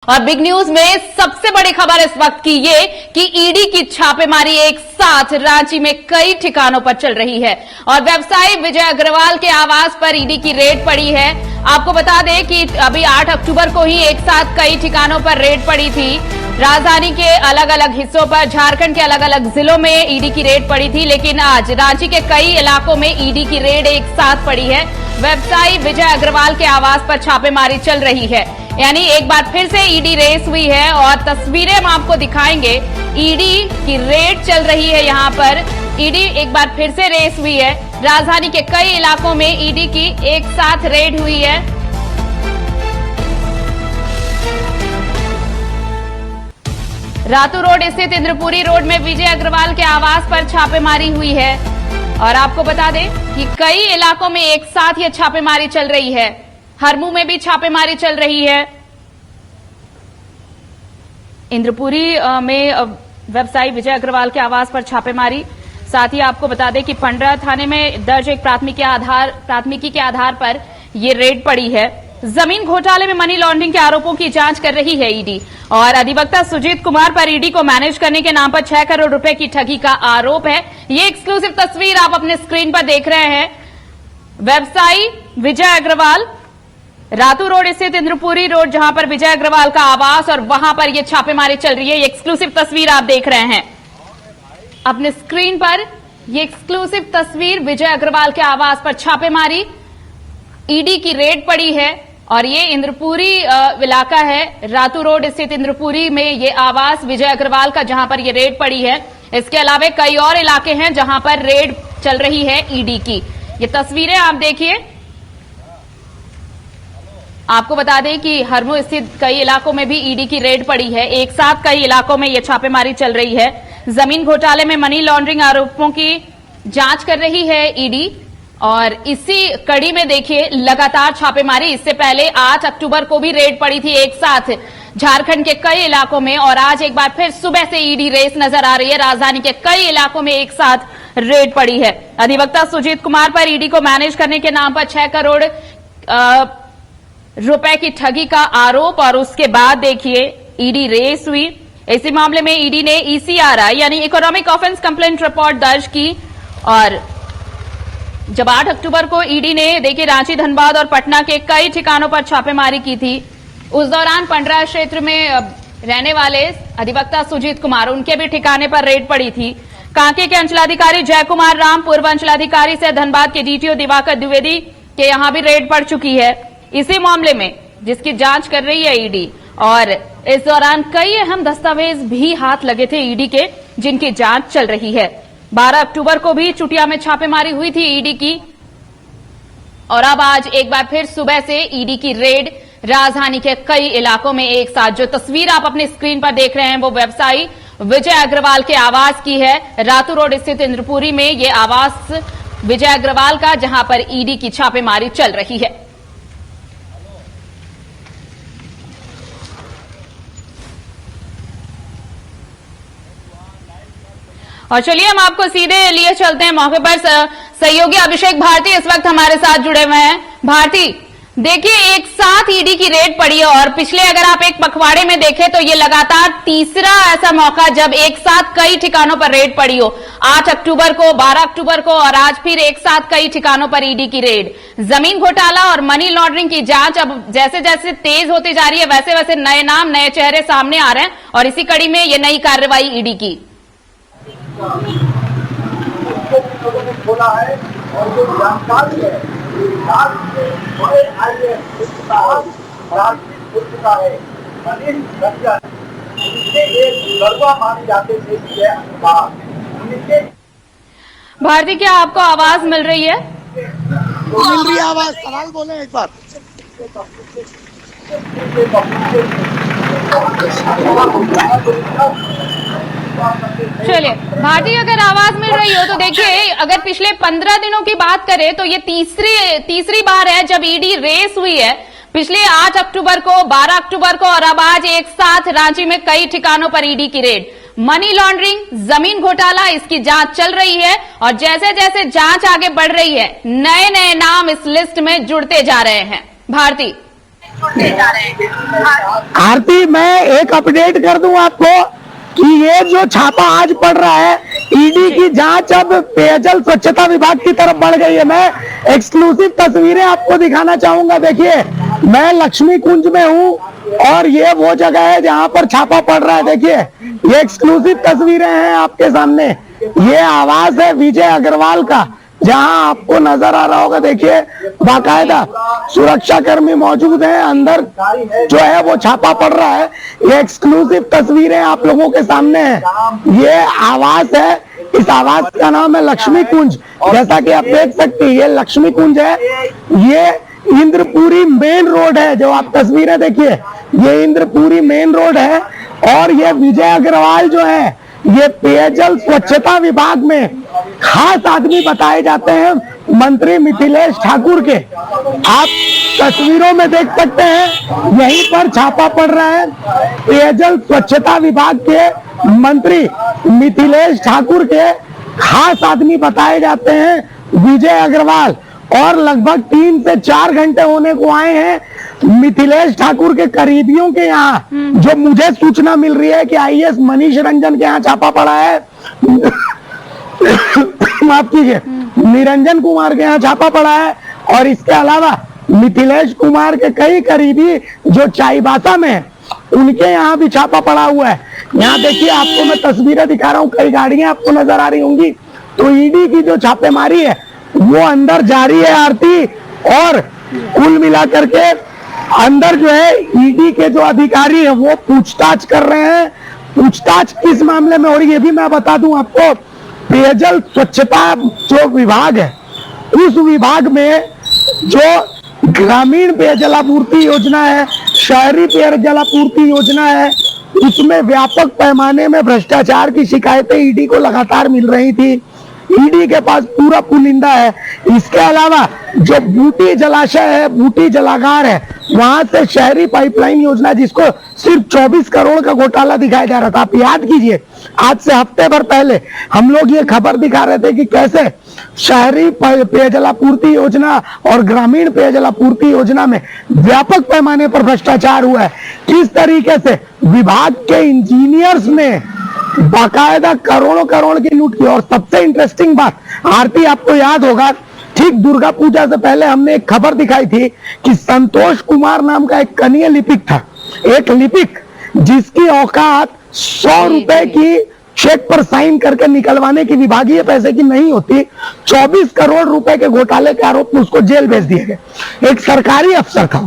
और big news में सबसे बड़ी खबर इस वक्त की ये कि ईडी की छापेमारी एक साथ रांची में कई ठिकानों पर चल रही है और व्यवसायी विजय अग्रवाल के आवास पर ईडी की रेड पड़ी है। आपको बता दें कि अभी 8 अक्टूबर को ही एक साथ कई ठिकानों पर रेड पड़ी थी। राजधानी के अलग अलग हिस्सों पर, झारखंड के अलग अलग जिलों में ईडी की रेड पड़ी थी, लेकिन आज रांची के कई इलाकों में ईडी की रेड एक साथ पड़ी है। व्यवसायी विजय अग्रवाल के आवास पर छापेमारी चल रही है, यानी एक बार फिर से ईडी रेस हुई है और तस्वीरें हम आपको दिखाएंगे। ईडी की रेड चल रही है, यहां पर ईडी एक बार फिर से रेस हुई है। राजधानी के कई इलाकों में ईडी की एक साथ रेड हुई है। रातू रोड स्थित इंद्रपुरी रोड में विजय अग्रवाल के आवास पर छापेमारी हुई है और आपको बता दें कि कई इलाकों में एक साथ ये छापेमारी चल रही है। हरमू में भी छापेमारी चल रही है। इंद्रपुरी में व्यवसायी विजय अग्रवाल के आवास पर छापेमारी, साथ ही आपको बता दें कि पंडरा थाने में दर्ज एक प्राथमिकी के आधार पर यह रेड पड़ी है। जमीन घोटाले में मनी लॉन्ड्रिंग के आरोपों की जांच कर रही है ईडी और अधिवक्ता सुजीत कुमार पर ईडी को मैनेज करने के नाम पर 6 करोड़ रुपए की ठगी का आरोप है। ये एक्सक्लूसिव तस्वीर आप अपने स्क्रीन पर देख रहे हैं। व्यवसायी विजय अग्रवाल, रातू रोड स्थित इंद्रपुरी रोड, जहां पर विजय अग्रवाल का आवास और वहां पर यह छापेमारी चल रही है। ये एक्सक्लूसिव तस्वीर आप देख रहे हैं अपने स्क्रीन पर। यह एक्सक्लूसिव तस्वीर विजय अग्रवाल के आवास पर छापेमारी, ईडी की रेड पड़ी है और ये इंद्रपुरी इलाका है। रातू रोड स्थित इंद्रपुरी में ये आवास विजय अग्रवाल का, जहां पर ये रेड पड़ी है। इसके अलावा कई और इलाके हैं जहां पर रेड चल रही है ईडी की। ये तस्वीरें आप देखिए। आपको बता दें कि हरमू स्थित कई इलाकों में भी ईडी की रेड पड़ी है। एक साथ कई इलाकों में यह छापेमारी चल रही है। जमीन घोटाले में मनी लॉन्ड्रिंग आरोपों की जांच कर रही है ईडी और इसी कड़ी में देखिए लगातार छापेमारी। इससे पहले 8 अक्टूबर को भी रेड पड़ी थी एक साथ झारखंड के कई इलाकों में और आज एक बार फिर सुबह से ईडी रेस नजर आ रही है। राजधानी के कई इलाकों में एक साथ रेड पड़ी है। अधिवक्ता सुजीत कुमार पर ईडी को मैनेज करने के नाम पर 6 करोड़ रुपए की ठगी का आरोप और उसके बाद देखिए ईडी रेस हुई। इसी मामले में ईडी ने ECRI यानी इकोनॉमिक ऑफेंस कंप्लेंट रिपोर्ट दर्ज की और जब 8 अक्टूबर को ईडी ने देखिए रांची, धनबाद और पटना के कई ठिकानों पर छापेमारी की थी। उस दौरान पंडरा क्षेत्र में रहने वाले अधिवक्ता सुजीत कुमार, उनके भी ठिकाने पर रेड पड़ी थी। कांके के अंचलाधिकारी जय कुमार राम, पूर्व अंचलाधिकारी से धनबाद के DTO दिवाकर द्विवेदी के यहां भी रेड पड़ चुकी है इसी मामले में, जिसकी जांच कर रही है ईडी। और इस दौरान कई अहम दस्तावेज भी हाथ लगे थे ईडी के, जिनकी जांच चल रही है। 12 अक्टूबर को भी चुटिया में छापेमारी हुई थी ईडी की और अब आज एक बार फिर सुबह से ईडी की रेड राजधानी के कई इलाकों में एक साथ। जो तस्वीर आप अपनी स्क्रीन पर देख रहे हैं वो व्यवसायी विजय अग्रवाल के आवास की है। रातू रोड स्थित इंद्रपुरी में ये आवास विजय अग्रवाल का, जहां पर ईडी की छापेमारी चल रही है। और चलिए हम आपको सीधे लिए चलते हैं मौके पर। सहयोगी अभिषेक भारती इस वक्त हमारे साथ जुड़े हुए हैं। भारती, देखिए एक साथ ईडी की रेड पड़ी है और पिछले अगर आप एक पखवाड़े में देखें तो ये लगातार तीसरा ऐसा मौका जब एक साथ कई ठिकानों पर रेड पड़ी हो। 8 अक्टूबर को, 12 अक्टूबर को और आज फिर एक साथ कई ठिकानों पर ईडी की रेड। जमीन घोटाला और मनी लॉन्ड्रिंग की जांच अब जैसे जैसे तेज होती जा रही है, वैसे वैसे नए नाम, नए चेहरे सामने आ रहे हैं और इसी कड़ी में ये नई कार्रवाई ईडी की। लोगों ने खोला है और जो जानकारी है बड़े IAS हो चुका है मनीष रंजन, जिसके एक गरबा माने जाते थे विजय अग्रवाल। भारती, क्या आपको आवाज मिल रही है? मिल रही आवाज, सवाल बोले एक बार। चलिए भारती, अगर आवाज मिल रही हो तो देखिए, अगर पिछले 15 दिनों की बात करें तो ये तीसरी बार है जब ईडी रेस हुई है। पिछले 8 अक्टूबर को, 12 अक्टूबर को और अब आज एक साथ रांची में कई ठिकानों पर ईडी की रेड। मनी लॉन्ड्रिंग, जमीन घोटाला, इसकी जांच चल रही है और जैसे जैसे जांच आगे बढ़ रही है, नए नए नाम इस लिस्ट में जुड़ते जा रहे हैं। भारती, छोड़ते जा रहे हैं। आरती, मैं एक अपडेट कर दूं आपको कि ये जो छापा आज पड़ रहा है, ईडी की जांच अब पेयजल स्वच्छता विभाग की तरफ बढ़ गई है। मैं एक्सक्लूसिव तस्वीरें आपको दिखाना चाहूंगा। देखिए, मैं लक्ष्मी कुंज में हूँ और ये वो जगह है जहां पर छापा पड़ रहा है। देखिए, ये एक्सक्लूसिव तस्वीरें हैं आपके सामने। ये आवास है विजय अग्रवाल का, जहां आपको नजर आ रहा होगा। देखिए, बाकायदा सुरक्षा कर्मी मौजूद हैं, अंदर जो है वो छापा पड़ रहा है। ये एक्सक्लूसिव तस्वीरें आप लोगों के सामने हैं। ये आवास है, इस आवास का नाम है लक्ष्मी कुंज। जैसा कि आप देख सकते हैं, ये लक्ष्मी कुंज है। ये इंद्रपुरी मेन रोड है, जो आप तस्वीरें देखिए, ये इंद्रपुरी मेन रोड है। और ये विजय अग्रवाल जो है, ये पेयजल स्वच्छता विभाग में खास आदमी बताए जाते हैं, मंत्री मिथिलेश ठाकुर के। आप तस्वीरों में देख सकते हैं, यहीं पर छापा पड़ रहा है। पेयजल स्वच्छता विभाग के मंत्री मिथिलेश ठाकुर के खास आदमी बताए जाते हैं विजय अग्रवाल। और लगभग 3 से 4 घंटे होने को आए हैं मिथिलेश ठाकुर के करीबियों के यहाँ, जो मुझे सूचना मिल रही है कि आईएएस मनीष रंजन के यहाँ छापा पड़ा है। माफ कीजिए, निरंजन कुमार के यहाँ छापा पड़ा है। और इसके अलावा मिथिलेश कुमार के कई करीबी जो चाईबासा में है, उनके यहाँ भी छापा पड़ा हुआ है। यहाँ देखिए, आपको मैं तस्वीरें दिखा रहा हूँ, कई गाड़ियां आपको नजर आ रही होंगी। तो ईडी की जो छापेमारी है वो अंदर जारी है आरती। और कुल मिलाकर के अंदर जो है ईडी के जो अधिकारी है वो पूछताछ कर रहे हैं। पूछताछ किस मामले में हो रही है, ये भी मैं बता दूं आपको। पेयजल स्वच्छता जो विभाग है, उस विभाग में जो ग्रामीण पेयजलापूर्ति योजना है, शहरी पेयजलापूर्ति योजना है, उसमें व्यापक पैमाने में भ्रष्टाचार की शिकायतें ईडी को लगातार मिल रही थी। ईडी के पास पूरा पुलिंदा है। इसके अलावा जो बूटी जलाशय है, बूटी जलागार है, वहां से शहरी पाइपलाइन योजना, जिसको सिर्फ 24 करोड़ का घोटाला दिखाया जा रहा था। आप याद कीजिए, आज से हफ्ते भर पहले हम लोग ये खबर दिखा रहे थे कि कैसे शहरी पेयजलापूर्ति योजना और ग्रामीण पेयजलापूर्ति योजना में व्यापक पैमाने पर भ्रष्टाचार हुआ है। किस तरीके से विभाग के इंजीनियर्स ने बाकायदा करोड़ों करोड़ की लूट की। और सबसे इंटरेस्टिंग बात आरती, आपको याद होगा, ठीक दुर्गा पूजा से पहले हमने एक खबर दिखाई थी कि संतोष कुमार नाम का एक कनीय लिपिक था, एक लिपिक जिसकी औकात 100 रुपए की चेक पर साइन करके निकलवाने की विभागीय पैसे की नहीं होती। 24 करोड़ रुपए के घोटाले के आरोप में उसको जेल भेज दिया गया। एक सरकारी अफसर था।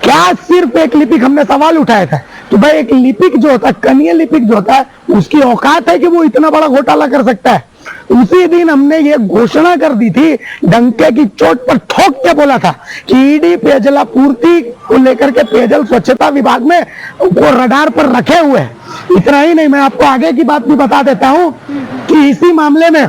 क्या सिर्फ एक लिपिक? हमने सवाल उठाया था कि भाई एक लिपिक जो होता है, कनीय लिपिक जो होता है, उसकी औकात है कि वो इतना बड़ा घोटाला कर सकता है? उसी दिन हमने ये घोषणा कर दी थी, डंके की चोट पर ठोक के बोला था कि ईडी पेयजलापूर्ति को लेकर के पेयजल स्वच्छता विभाग में वो रडार पर रखे हुए हैं। इतना ही नहीं, मैं आपको आगे की बात भी बता देता हूं कि इसी मामले में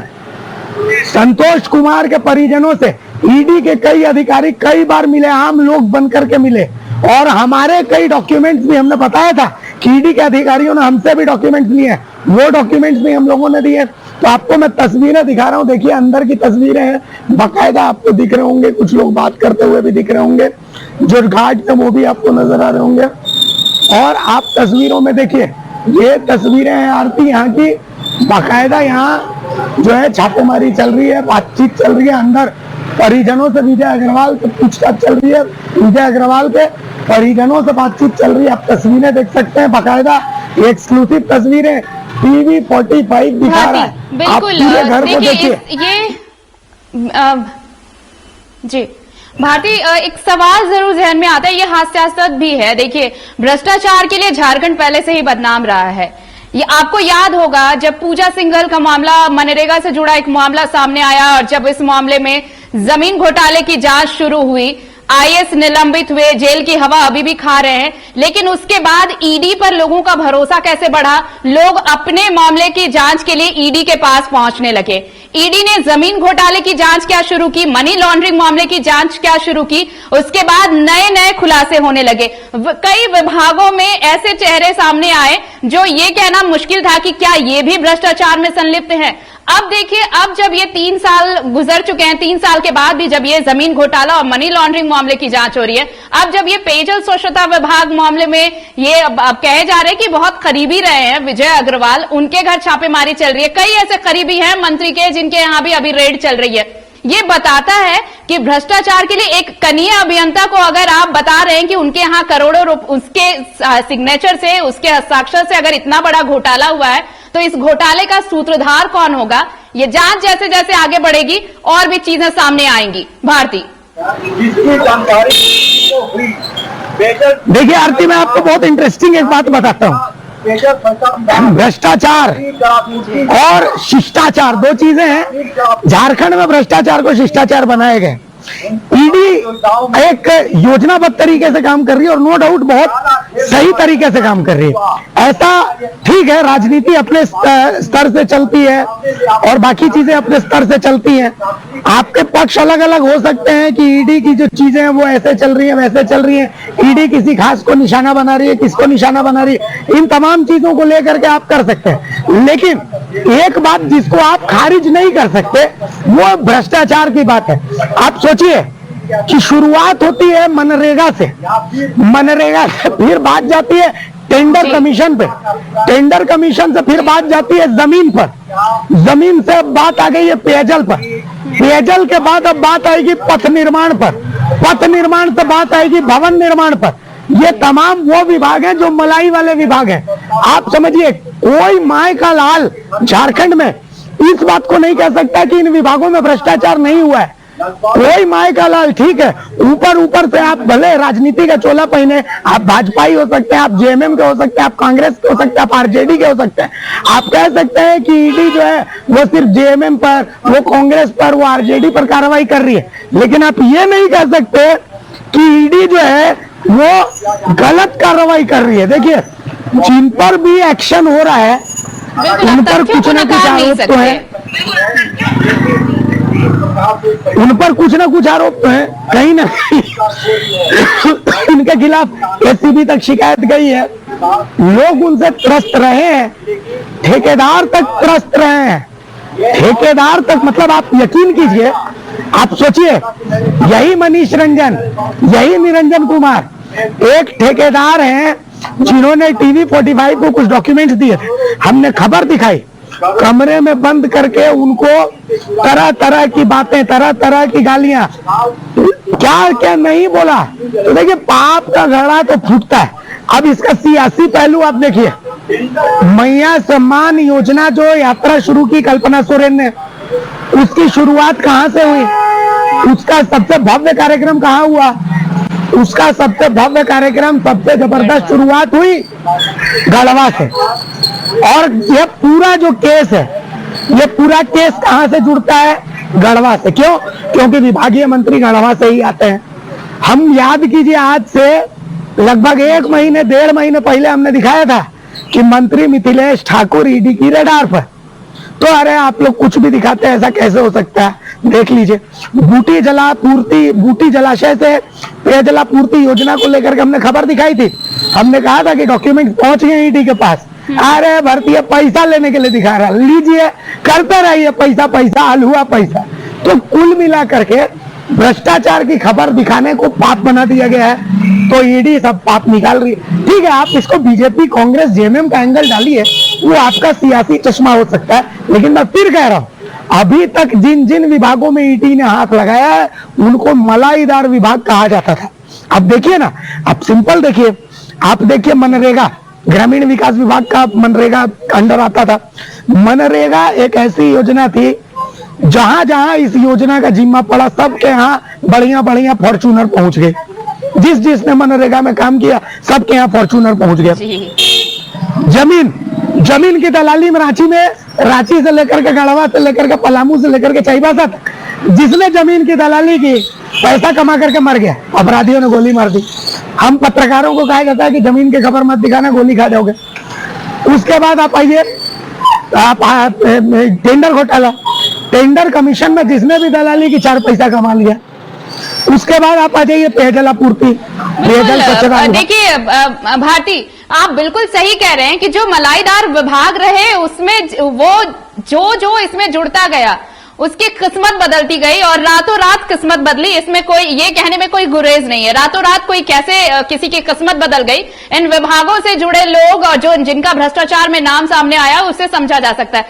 संतोष कुमार के परिजनों से ईडी के कई अधिकारी कई बार मिले, आम लोग बन करके मिले। और हमारे कई डॉक्यूमेंट्स भी हमने बताया था कि ईडी के अधिकारियों ने हमसे भी डॉक्यूमेंट्स लिए हैं, वो डॉक्यूमेंट्स भी हम लोगों ने दिए। तो आपको मैं तस्वीरें दिखा रहा हूँ, देखिए अंदर की तस्वीरें हैं, बाकायदा आपको दिख रहे होंगे, कुछ लोग बात करते हुए भी दिख रहे होंगे, जो घाट है वो भी आपको नजर आ रहे होंगे। और आप तस्वीरों में देखिए, ये तस्वीरें हैं आरती यहाँ की। बाकायदा यहाँ जो है छापेमारी चल रही है, बातचीत चल रही है, अंदर परिजनों से विजय अग्रवाल से पूछताछ चल रही है, विजय अग्रवाल के परिजनों से बातचीत चल रही है। आप तस्वीरें देख सकते हैं, बाकायदा एक्सक्लूसिव तस्वीरें टीवी 45 दिखा रहा है। आप पूरे घर को देखिए। जी भारती, एक सवाल जरूर जहन में आता है, ये हास्यास्पद भी है। देखिए, भ्रष्टाचार के लिए झारखंड पहले से ही बदनाम रहा है। ये आपको याद होगा जब पूजा सिंघल का मामला, मनरेगा से जुड़ा एक मामला सामने आया, और जब इस मामले में जमीन घोटाले की जांच शुरू हुई, आईएएस निलंबित हुए, जेल की हवा अभी भी खा रहे हैं। लेकिन उसके बाद ईडी पर लोगों का भरोसा कैसे बढ़ा? लोग अपने मामले की जांच के लिए ईडी के पास पहुंचने लगे। ईडी ने जमीन घोटाले की जांच क्या शुरू की, मनी लॉन्ड्रिंग मामले की जांच क्या शुरू की, उसके बाद नए नए खुलासे होने लगे। कई विभागों में ऐसे चेहरे सामने आए जो ये कहना मुश्किल था कि क्या ये भी भ्रष्टाचार में संलिप्त हैं। अब देखिए, अब जब ये 3 साल गुजर चुके हैं, 3 साल के बाद भी जब ये जमीन घोटाला और मनी लॉन्ड्रिंग मामले की जांच हो रही है। अब जब ये पेयजल स्वच्छता विभाग मामले में ये अब कहे जा रहे हैं कि बहुत करीबी रहे हैं विजय अग्रवाल, उनके घर छापेमारी चल रही है, कई ऐसे करीबी हैं मंत्री के जिनके यहां भी अभी रेड चल रही है। ये बताता है कि भ्रष्टाचार के लिए एक कनीय अभियंता को अगर आप बता रहे हैं कि उनके यहां करोड़ों उसके सिग्नेचर से, उसके हस्ताक्षर से अगर इतना बड़ा घोटाला हुआ है, तो इस घोटाले का सूत्रधार कौन होगा? ये जांच जैसे जैसे आगे बढ़ेगी और भी चीजें सामने आएंगी। भारती, जिसकी जानकारी को हुई देखिए आरती, मैं आपको बहुत इंटरेस्टिंग एक बात बताता हूँ। भ्रष्टाचार और शिष्टाचार दो चीजें हैं। झारखंड में भ्रष्टाचार को शिष्टाचार बनाए गए। ईडी एक योजनाबद्ध तरीके से काम कर रही है और नो डाउट बहुत सही तरीके से काम कर रही है। ऐसा ठीक है, राजनीति अपने स्तर से चलती है और बाकी चीजें अपने स्तर से चलती हैं। आपके पक्ष अलग अलग हो सकते हैं कि ईडी की जो चीजें हैं वो ऐसे चल रही है, वैसे चल रही है, ईडी किसी खास को निशाना बना रही है, किसको निशाना बना रही है, इन तमाम चीजों को लेकर के आप कर सकते हैं। लेकिन एक बात जिसको आप खारिज नहीं कर सकते वो भ्रष्टाचार की बात है। आप सोचिए कि शुरुआत होती है मनरेगा से, मनरेगा से फिर बात जाती है टेंडर कमीशन पे, टेंडर कमीशन से फिर बात जाती है जमीन पर, जमीन से अब बात आ गई है पेयजल पर, पेयजल के बाद अब बात आएगी पथ निर्माण पर, पथ निर्माण से बात आएगी भवन निर्माण पर। ये तमाम वो विभाग हैं जो मलाई वाले विभाग हैं। आप समझिए कोई माय का लाल झारखंड में इस बात को नहीं कह सकता कि इन विभागों में भ्रष्टाचार नहीं हुआ है। कोई माय का लाल, ठीक है, ऊपर ऊपर से आप भले राजनीति का चोला पहने, आप भाजपाई हो सकते हैं, आप जेएमएम के हो सकते हैं, आप कांग्रेस के हो सकते हैं, आप आरजेडी के हो सकते हैं। आप कह सकते हैं कि ईडी जो है वो सिर्फ जेएमएम पर, वो कांग्रेस पर, वो आरजेडी पर कार्रवाई कर रही है, लेकिन आप ये नहीं कह सकते कि ईडी जो है वो गलत कार्रवाई कर रही है। देखिए जिन पर भी एक्शन हो रहा है उन पर कुछ ना कुछ आरोप तो है, उन पर कुछ ना कुछ आरोप तो है, कहीं ना कहीं उनके खिलाफ एसीबी तक शिकायत गई है, लोग उनसे त्रस्त रहे हैं, ठेकेदार तक त्रस्त रहे हैं, ठेकेदार तक, मतलब आप यकीन कीजिए, आप सोचिए यही मनीष रंजन, यही निरंजन कुमार एक ठेकेदार हैं जिन्होंने टीवी 45 को कुछ डॉक्यूमेंट्स दिए थे, हमने खबर दिखाई, कमरे में बंद करके उनको तरह तरह की बातें, तरह तरह की गालियां, क्या क्या नहीं बोला। तो देखिए पाप का घड़ा तो फूटता है। अब इसका सियासी पहलू आप देखिए, मैया सम्मान योजना जो यात्रा शुरू की कल्पना सोरेन ने, उसकी शुरुआत कहां से हुई, उसका सबसे भव्य कार्यक्रम कहां हुआ, उसका सबसे भव्य कार्यक्रम, सबसे जबरदस्त शुरुआत हुई गढ़वा से। और ये पूरा जो केस है, ये पूरा केस कहां से जुड़ता है, गढ़वा से। क्यों? क्योंकि विभागीय मंत्री गढ़वा से ही आते हैं। हम याद कीजिए आज से लगभग 1 महीने 1.5 महीने पहले हमने दिखाया था कि मंत्री मिथिलेश ठाकुर ईडी की रडार पर। तो अरे आप लोग कुछ भी दिखाते हैं, ऐसा कैसे हो सकता है? देख लीजिए बूटी जलाशय से पेयजलापूर्ति योजना को लेकर के हमने खबर दिखाई थी, हमने कहा था कि डॉक्यूमेंट पहुंच गए ईडी के पास। अरे भर्ती पैसा लेने के लिए दिखा रहा, लीजिए करते रहिए, पैसा पैसा हलुआ पैसा। तो कुल मिला करके भ्रष्टाचार की खबर दिखाने को पाप बना दिया गया है, तो ईडी सब पाप निकाल रही है। ठीक है, आप इसको बीजेपी कांग्रेस जेएमएम का एंगल डालिए, वो आपका सियासी चश्मा हो सकता है, लेकिन मैं फिर कह रहा हूं अभी तक जिन जिन विभागों में ईडी ने हाथ लगाया है उनको मलाईदार विभाग कहा जाता था। अब देखिए ना, आप सिंपल देखिए, आप देखिए मनरेगा, ग्रामीण विकास विभाग का मनरेगा अंडर आता था। मनरेगा एक ऐसी योजना थी जहां जहां इस योजना का जिम्मा पड़ा सबके यहाँ बढ़िया बढ़िया फॉर्च्यूनर पहुंच गए। जिसने मनरेगा में काम किया सबके यहाँ फॉर्च्यूनर पहुंच गए। जमीन की दलाली में रांची से लेकर के गढ़वा से लेकर के पलामू से लेकर के चाईबासा तक, जिसने जमीन की दलाली की पैसा कमा करके मर गया, अपराधियों ने गोली मार दी। हम पत्रकारों को कहा जाता है कि जमीन की खबर मत दिखाना, गोली खा जाओगे। उसके बाद आप आइए, आप टेंडर घोटाला, टेंडर कमीशन में जिसने भी दलाली की 4 पैसा कमा लिया। उसके बाद आप आ जाइए पेयजलापूर्ति, पेयजल स्वच्छता। देखिए भारती, आप बिल्कुल सही कह रहे हैं कि जो मलाईदार विभाग रहे उसमें वो जो इसमें जुड़ता गया उसकी किस्मत बदलती गई और रातों रात किस्मत बदली। इसमें कोई ये कहने में कोई गुरेज नहीं है। रातों रात कोई कैसे किसी की किस्मत बदल गई, इन विभागों से जुड़े लोग और जो जिनका भ्रष्टाचार में नाम सामने आया उससे समझा जा सकता है।